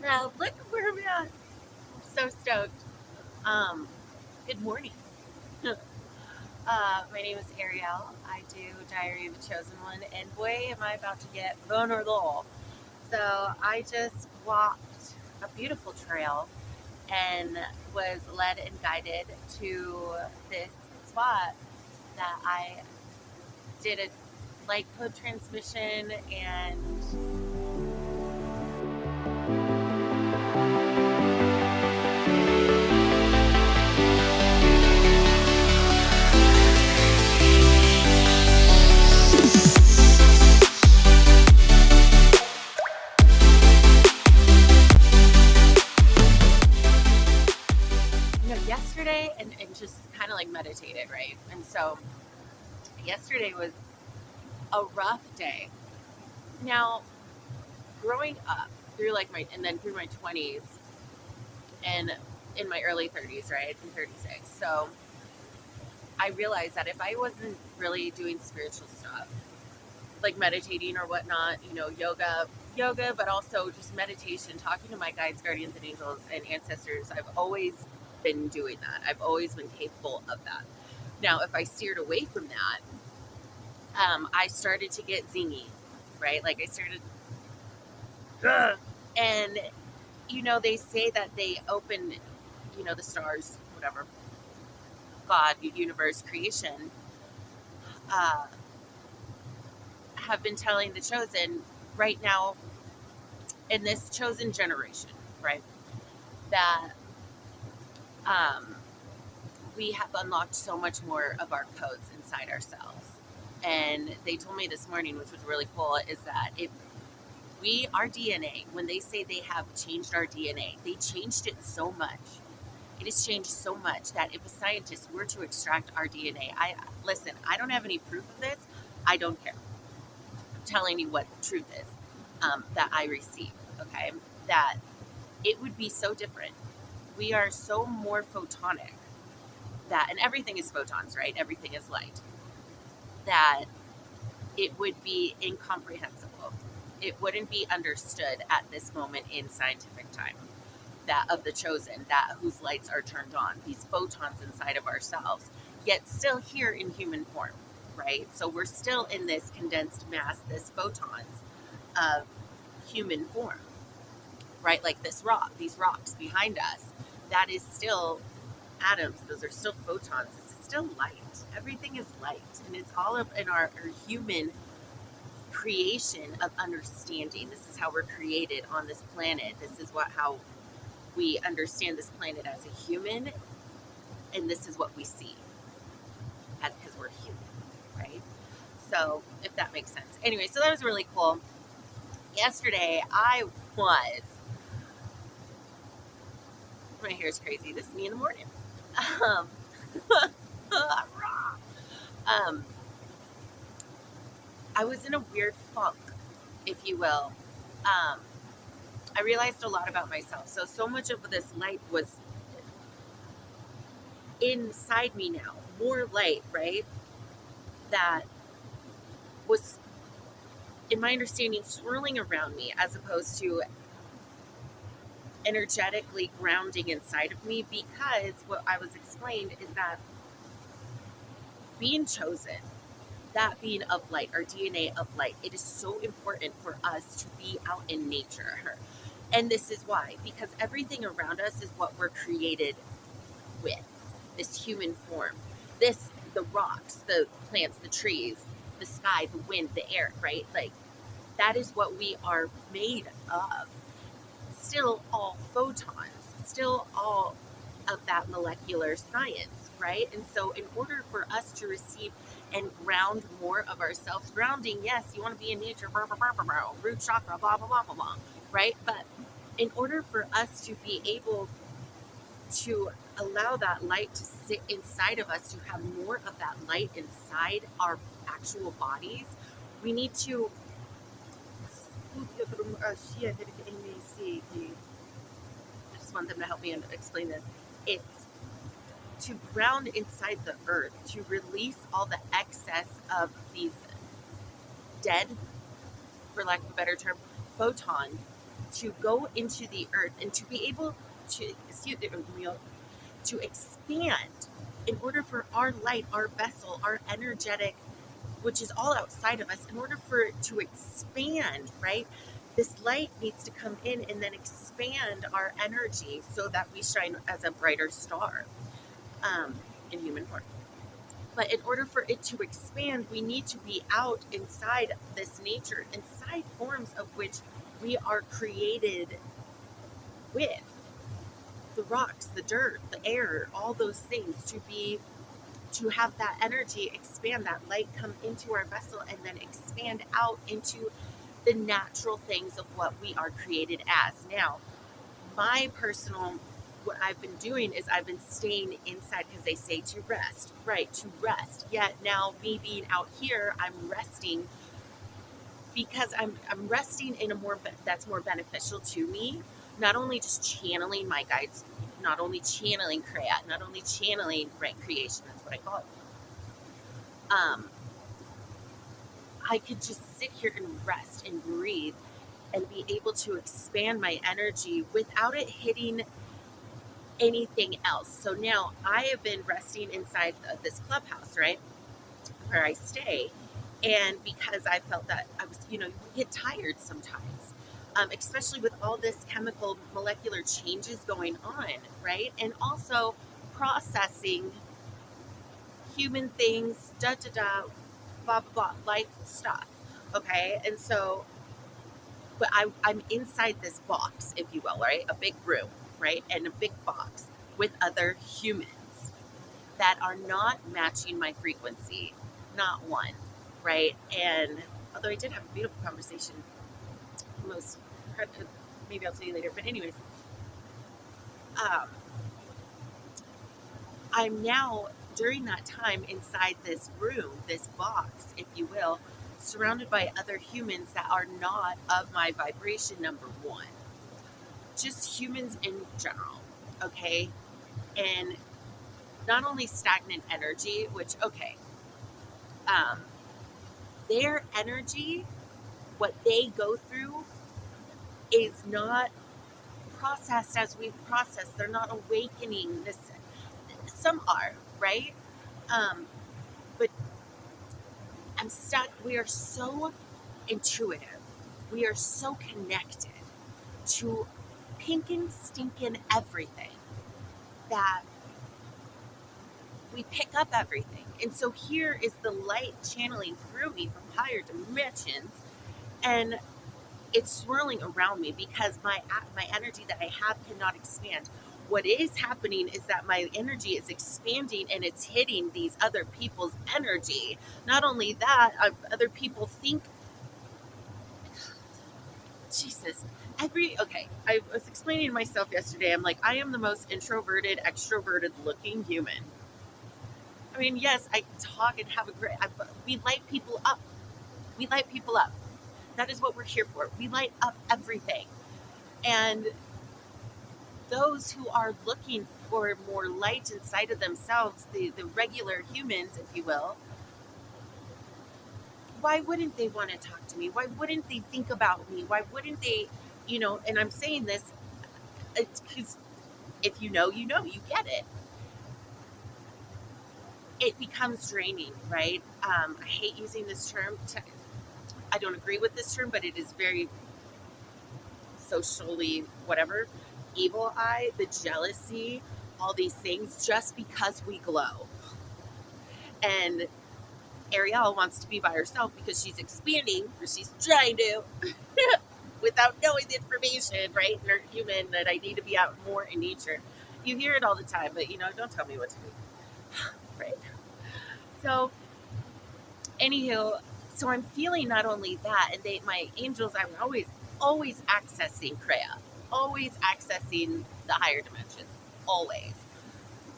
Look where I'm at. I'm so stoked. Um, Good morning. My name is Ariel. I do Diary of a Chosen One, and boy, am I about to get vulnerable. So I just walked a beautiful trail and was led and guided to this spot that I did a light code transmission and yesterday and just kind of like meditated, right? And so yesterday was a rough day. Now, growing up through like my and then through my 20s and in my early 30s, right? I'm 36. So I realized that if I wasn't really doing spiritual stuff, like meditating or whatnot, yoga, but also just meditation, talking to my guides, guardians, and angels and ancestors, I've always been doing that. I've always been capable of that. Now, if I steered away from that, I started to get zingy, right? Like I started, and they say that they open, the stars, whatever, God, universe, creation, uh, have been telling the chosen right now in this chosen generation, right, that um, we have unlocked so much more of our codes inside ourselves. And they told me this morning, which was really cool, is that if our DNA, when they say they have changed our DNA, they changed it so much. It has changed so much that if a scientist were to extract our DNA, listen, I don't have any proof of this. I don't care. I'm telling you what truth is, that I receive, okay? That it would be so different. We are so more photonic that, and everything is photons, right? Everything is light, that it would be incomprehensible. It wouldn't be understood at this moment in scientific time, that of the chosen, that whose lights are turned on, these photons inside of ourselves, yet still here in human form, right? So we're still in this condensed mass, this photons of human form, right? Like this rock, these rocks behind us, that is still atoms, those are still photons, this is still light. Everything is light, and it's all up in our human creation of understanding. This is how we're created on this planet. This is how we understand this planet as a human, and this is what we see because we're human, right? So if that makes sense. Anyway, so that was really cool. Yesterday my hair is crazy. This is me in the morning. Um, um, I was in a weird funk, if you will. Um, I realized a lot about myself. So much of this light was inside me now, more light, right? That was, in my understanding, swirling around me as opposed to energetically grounding inside of me, because what I was explained is that being chosen, that being of light, our DNA of light, it is so important for us to be out in nature. And this is why, because everything around us is what we're created with, this human form, the rocks, the plants, the trees, the sky, the wind, the air, right? Like that is what we are made of. Still all photons, still all of that molecular science, right? And so in order for us to receive and ground more of ourselves, grounding, yes, you want to be in nature, blah, blah, blah, blah, blah, root chakra, blah, blah, blah, blah, blah, right? But in order for us to be able to allow that light to sit inside of us, to have more of that light inside our actual bodies, we need to I just want them to help me explain this. It's to ground inside the earth, to release all the excess of these dead, for lack of a better term, photon to go into the earth and to be able to to expand in order for our light, our vessel, our energetic, which is all outside of us, in order for it to expand, right? This light needs to come in and then expand our energy so that we shine as a brighter star um, in human form. But in order for it to expand, we need to be out inside this nature, inside forms of which we are created with the rocks, the dirt, the air, all those things to have that energy expand, that light come into our vessel and then expand out into the natural things of what we are created as. Now, my personal, what I've been doing is I've been staying inside because they say to rest, right? To rest. Yet now, me being out here, I'm resting because I'm resting in a more that's more beneficial to me. Not only just channeling my guides, not only channeling Krayat, not only channeling right creation. That's what I call it. Um, I could just sit here and rest and breathe and be able to expand my energy without it hitting anything else. So now I have been resting inside of this clubhouse, right, where I stay. And because I felt that I was, you get tired sometimes, especially with all this chemical molecular changes going on, right? And also processing human things, da da da, blah blah blah, life stuff. Okay, and so, but I'm inside this box, if you will, right? A big room, right? And a big box with other humans that are not matching my frequency, not one, right? And although I did have a beautiful conversation, most maybe I'll tell you later, but anyways, um, I'm now during that time inside this room, this box, if you will, surrounded by other humans that are not of my vibration, number one. Just humans in general, okay? And not only stagnant energy, which, okay, um, their energy, what they go through, is not processed as we've processed. They're not awakening this. Some are, right? Um, but I'm stuck. We are so intuitive. We are so connected to pink and stinking everything that we pick up everything. And so here is the light channeling through me from higher dimensions, and it's swirling around me because my energy that I have cannot expand. What is happening is that my energy is expanding and it's hitting these other people's energy. Not only that, other people think, Jesus, okay, I was explaining to myself yesterday, I'm like, I am the most introverted, extroverted looking human. I mean, yes, I talk and have a great, we light people up. We light people up. That is what we're here for. We light up everything. And those who are looking for more light inside of themselves, the regular humans, if you will, why wouldn't they want to talk to me? Why wouldn't they think about me? Why wouldn't they, and I'm saying this because if you know, you get it. It becomes draining, right? I hate using this term. I don't agree with this term, but it is very socially, whatever, evil eye, the jealousy, all these things, just because we glow. And Ariel wants to be by herself because she's expanding, or she's trying to, without knowing the information, right? And human, that I need to be out more in nature. You hear it all the time, but don't tell me what to do, right? So, anywho, so I'm feeling not only that, and my angels, I'm always accessing Kreia, always accessing the higher dimensions, always.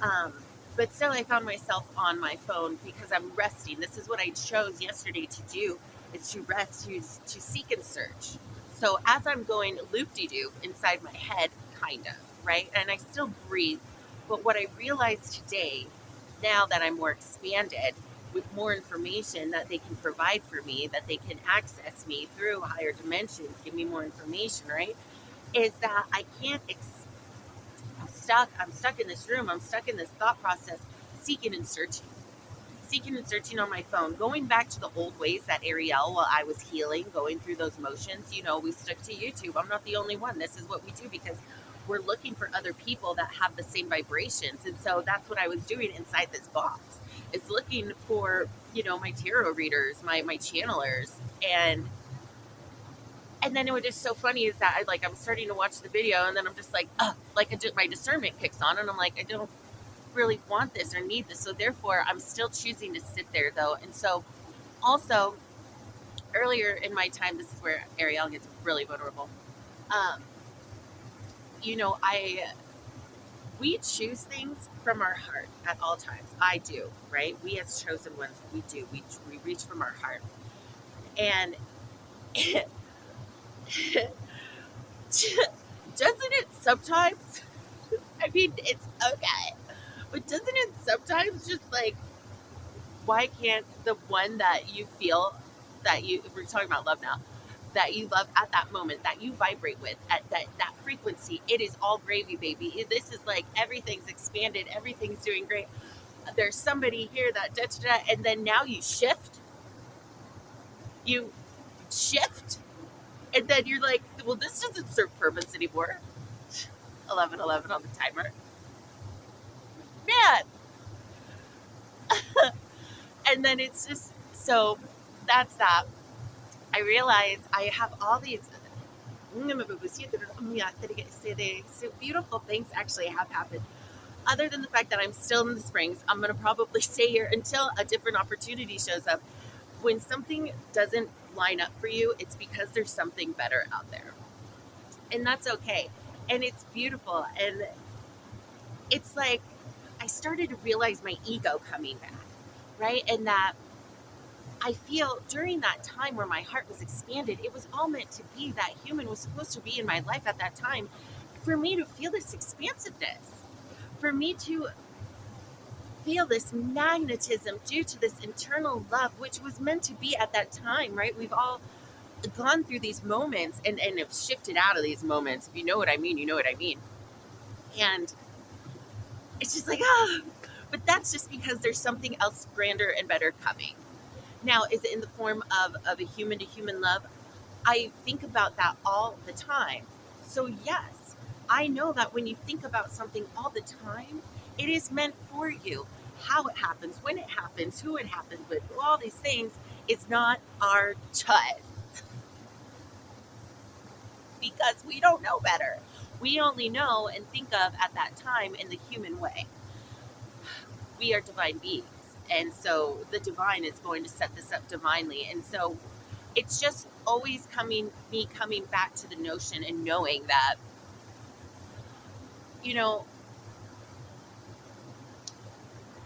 Um, but still, I found myself on my phone because I'm resting. This is what I chose yesterday to do: is to rest, to seek and search. So as I'm going loop-de-doop inside my head, kind of, right, and I still breathe. But what I realized today, now that I'm more expanded, with more information that they can provide for me, that they can access me through higher dimensions, give me more information, right? is that I'm stuck in this room. I'm stuck in this thought process, seeking and searching. Seeking and searching on my phone, going back to the old ways that Ariel, while I was healing, going through those motions, we stuck to YouTube. I'm not the only one. This is what we do because we're looking for other people that have the same vibrations. And so that's what I was doing inside this box, is looking for, my tarot readers, my channelers. And then it was just so funny is that I'm starting to watch the video and then I'm just like, my discernment kicks on and I'm like, I don't really want this or need this. So therefore I'm still choosing to sit there though. And so also earlier in my time, this is where Ariel gets really vulnerable. Um, I we choose things from our heart at all times. I do, right? We as chosen ones, we do. We reach from our heart. And doesn't it sometimes, I mean, it's okay, but doesn't it sometimes just why can't the one that you feel we're talking about love now, that you love at that moment, that you vibrate with at that frequency, it is all gravy, baby. This is everything's expanded, everything's doing great. There's somebody here that da, da, da, and then now you shift, and then you're like, well, this doesn't serve purpose anymore. 11:11 on the timer, man. And then it's just so that's that. I realize I have all these beautiful things actually have happened. Other than the fact that I'm still in the Springs, I'm going to probably stay here until a different opportunity shows up. When something doesn't line up for you, it's because there's something better out there. And that's okay. And it's beautiful. And it's I started to realize my ego coming back, right? And that I feel during that time where my heart was expanded, it was all meant to be. That human was supposed to be in my life at that time for me to feel this expansiveness, for me to feel this magnetism due to this internal love, which was meant to be at that time, right? We've all gone through these moments and have shifted out of these moments. If you know what I mean, you know what I mean. And it's just but that's just because there's something else grander and better coming. Now, is it in the form of a human to human love? I think about that all the time. So, yes, I know that when you think about something all the time, it is meant for you. How it happens, when it happens, who it happens with, all these things is not our choice because we don't know better. We only know and think of at that time in the human way. We are divine beings. And so the divine is going to set this up divinely. And so it's just always me coming back to the notion and knowing that, you know,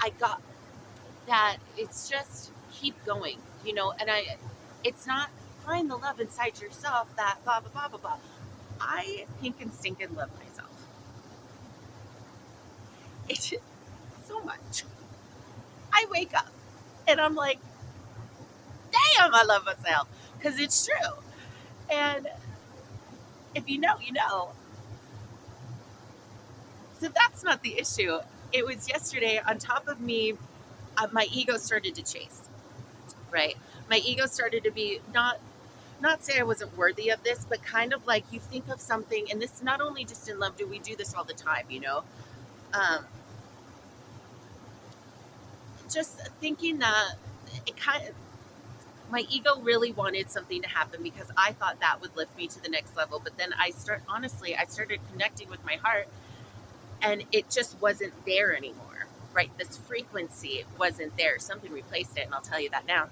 I got that it's just keep going, and it's not find the love inside yourself that blah, blah, blah, blah, blah. I pink and stinking love myself. It's so much. I wake up and I'm like, damn, I love myself because it's true. And if you know, you know. So that's not the issue. It was yesterday on top of me, my ego started to chase, right? My ego started to be not say I wasn't worthy of this, but kind of you think of something, and this not only just in love, do we do this all the time, just thinking that it kind of, my ego really wanted something to happen because I thought that would lift me to the next level. But then I started connecting with my heart and it just wasn't there anymore, right? This frequency wasn't there. Something replaced it, and I'll tell you that now.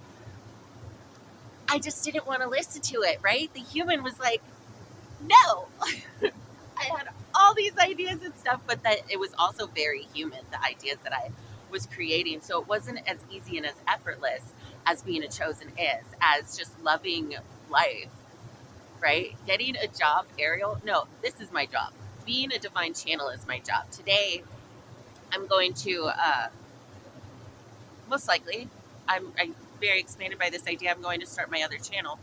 I just didn't want to listen to it, right? The human was like, no. I had all these ideas and stuff, but that it was also very human, the ideas that I was creating. So it wasn't as easy and as effortless as being a chosen is, as just loving life, right? Getting a job, Ariel, no, this is my job. Being a divine channel is my job. Today, I'm going to, most likely, I'm very expanded by this idea. I'm going to start my other channel,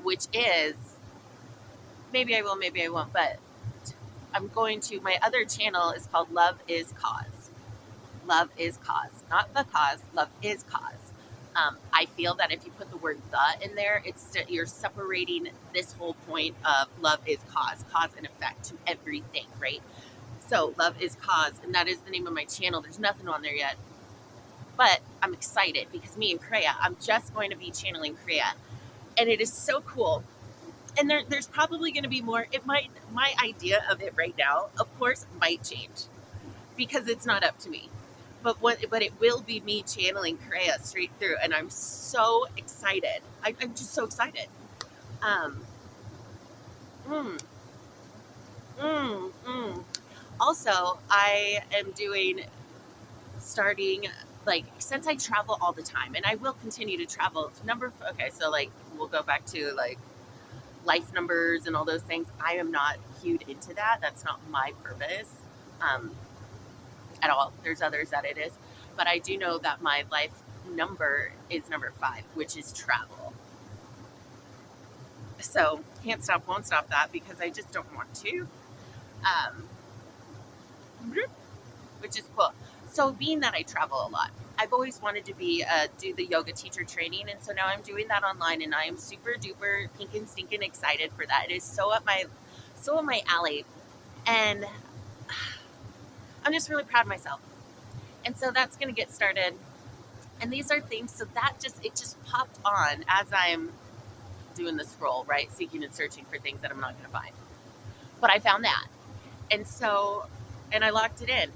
which is maybe I will, maybe I won't, but I'm going to, my other channel is called Love is Cause. Love is cause, not the cause. Love is cause. I feel that if you put the word "the" in there, you're separating this whole point of love is cause and effect to everything, right? So love is cause, and that is the name of my channel. There's nothing on there yet, but I'm excited because me and Kreia, I'm just going to be channeling Kreia, and it is so cool. And there's probably going to be more. It might, my idea of it right now, of course, might change because it's not up to me. But it will be me channeling Kreia straight through, and I'm so excited. I'm just so excited. Um, mm, mm. Also, I am starting, like, since I travel all the time, and I will continue to travel. Okay, so like we'll go back to like life numbers and all those things. I am not cued into that. That's not my purpose. Um, at all. There's others that it is. But I do know that my life number is number 5, which is travel. So can't stop, won't stop that because I just don't want to. Um, which is cool. So being that I travel a lot, I've always wanted to do the yoga teacher training, and so now I'm doing that online, and I am super duper pink and stinking excited for that. It is so up my alley, and I'm just really proud of myself. And so that's going to get started. And these are things, so that it just popped on as I'm doing the scroll, right? Seeking and searching for things that I'm not going to find. But I found that. And so, and I locked it in.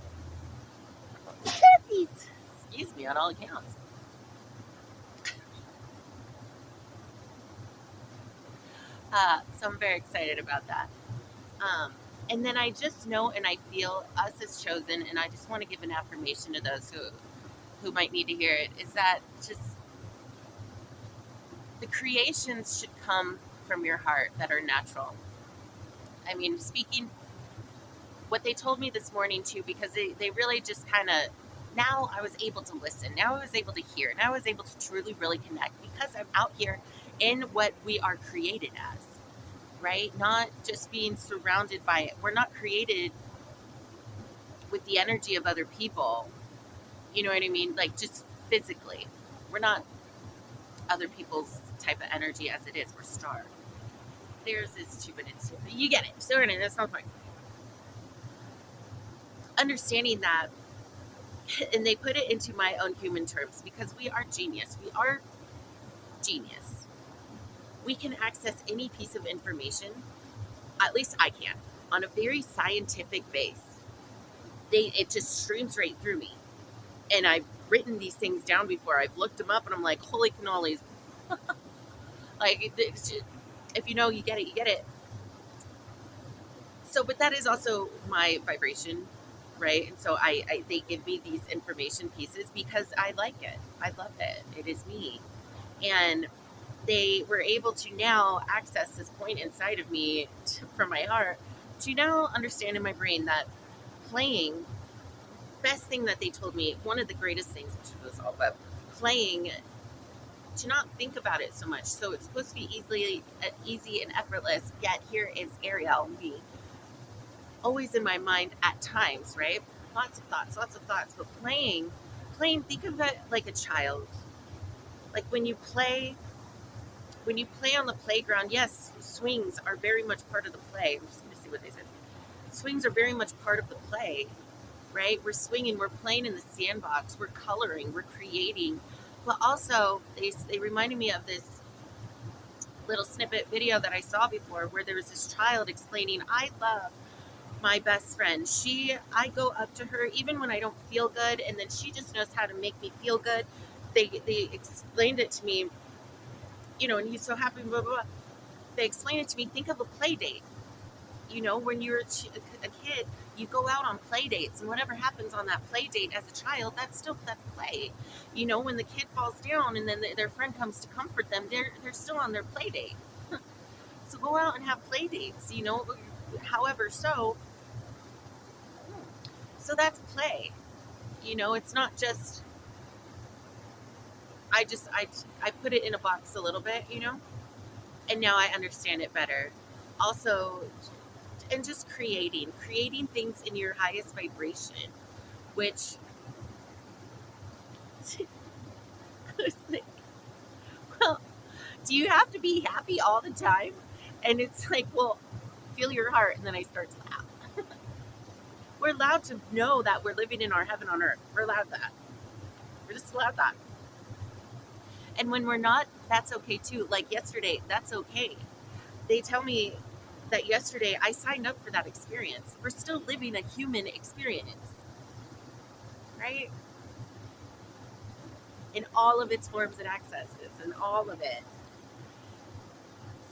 Excuse me, on all accounts. So I'm very excited about that. Um, and then I just know and I feel us as chosen, and I just want to give an affirmation to those who might need to hear it, is that just the creations should come from your heart that are natural. I mean, speaking what they told me this morning too, because they really just kind of, now I was able to listen. Now I was able to hear. Now I was able to truly, really connect because I'm out here in what we are created as, right? Not just being surrounded by it. We're not created with the energy of other people. You know what I mean? Like just physically. We're not other people's type of energy as it is. We're star. Theirs is too, but you get it. So anyway, that's not the point. Understanding that, and they put it into my own human terms, because we are genius. We are genius. We can access any piece of information, at least I can, on a very scientific base. It just streams right through me. And I've written these things down before. I've looked them up and I'm like, holy cannolis. Like, if you know, you get it, you get it. So, but that is also my vibration, right? And so they give me these information pieces because I like it. I love it. It is me. And they were able to now access this point inside of me from my heart to now understand in my brain that playing, best thing that they told me, one of the greatest things, which was all about playing, to not think about it so much. So it's supposed to be easy and effortless, yet here is Ariel, me, always in my mind at times, right? Lots of thoughts, but playing, think of it like a child. Like when you play on the playground, yes, swings are very much part of the play. I'm just going to see what they said. Swings are very much part of the play, right? We're swinging, we're playing in the sandbox, we're coloring, we're creating. But also, they reminded me of this little snippet video that I saw before where there was this child explaining, I love my best friend. I go up to her even when I don't feel good, and then she just knows how to make me feel good. They explained it to me, and he's so happy, blah, blah, blah. They explained it to me. Think of a play date. When you're a kid, you go out on play dates, and whatever happens on that play date as a child, that's play. When the kid falls down and then their friend comes to comfort them, they're still on their play date. So go out and have play dates, however. So that's play. It's not just, I put it in a box a little bit, and now I understand it better. Also, and just creating things in your highest vibration, which I was like, well, do you have to be happy all the time? And it's like, well, feel your heart. And then I start to laugh. We're allowed to know that we're living in our heaven on earth. We're allowed that. We're just allowed that. And when we're not, that's okay too. Like yesterday, that's okay. They tell me that yesterday I signed up for that experience. We're still living a human experience, right? In all of its forms and accesses and all of it.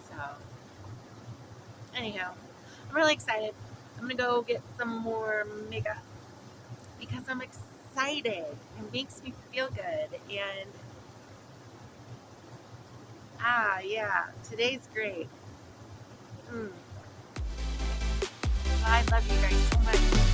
So, anyhow, I'm really excited. I'm gonna go get some more makeup because I'm excited. It makes me feel good. And yeah, today's great. Well, I love you guys so much.